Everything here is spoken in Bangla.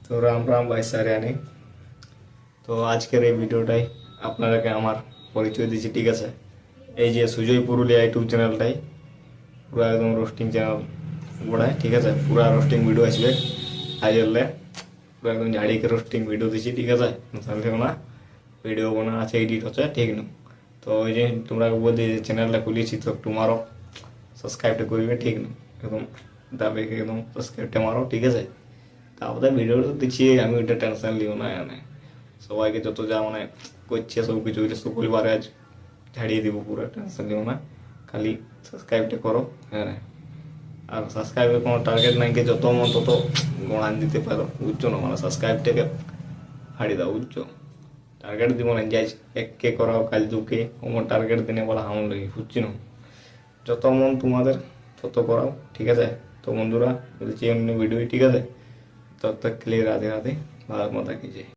তো রাম রাম ভাই সারিয়ানি। তো আজকের এই ভিডিওটাই আপনাদেরকে আমার পরিচয় দিচ্ছি, ঠিক আছে। এই যে সুজয় পুরুলিয়া ইউটিউব চ্যানেলটাই পুরো একদম রোস্টিং চ্যানেল গোড়ায়, ঠিক আছে। পুরা রোস্টিং ভিডিও আসবে আজলে, পুরো একদম ঝাড়িকে রোস্টিং ভিডিও দিচ্ছি, ঠিক আছে। তাহলে না ভিডিও বানা আছে, এডিট হচ্ছে, ঠিক না। তো ওই যে তোমরা বলছি যে চ্যানেলটা খুলিয়েছি, তো একটু মারো, সাবস্ক্রাইবটা করবে, ঠিক না। একদম দাবে একদম সাবস্ক্রাইবটা মারো, ঠিক আছে। তারপরে ভিডিও দিচ্ছি, আমি ওইটা টেনশন লিও না। এনে সবাইকে যত যা মানে করছে সব কিছু ওইটা শুক্রবারে আজ ঝাড়িয়ে দিব, পুরো টেনশন লিও না। খালি সাবস্ক্রাইবটা করো, হ্যাঁ। আর সাবস্ক্রাইবের কোনো টার্গেট নাই, কি যত মন তত গড়ান দিতে পারো, বুঝছো না। মানে সাবস্ক্রাইবটাকে হাড়ি দাও, বুঝছো। টার্গেট দিব না যাই এক কে করাও কাল দুকে, আমার টার্গেট দিনে বলা হামন লাগি, বুঝছি না। যত মন তোমাদের তত করাও, ঠিক আছে। তো বন্ধুরা বলছি এমনি ভিডিও, ঠিক আছে। তब तक के लिए राधे राधे, भारत माता की जय।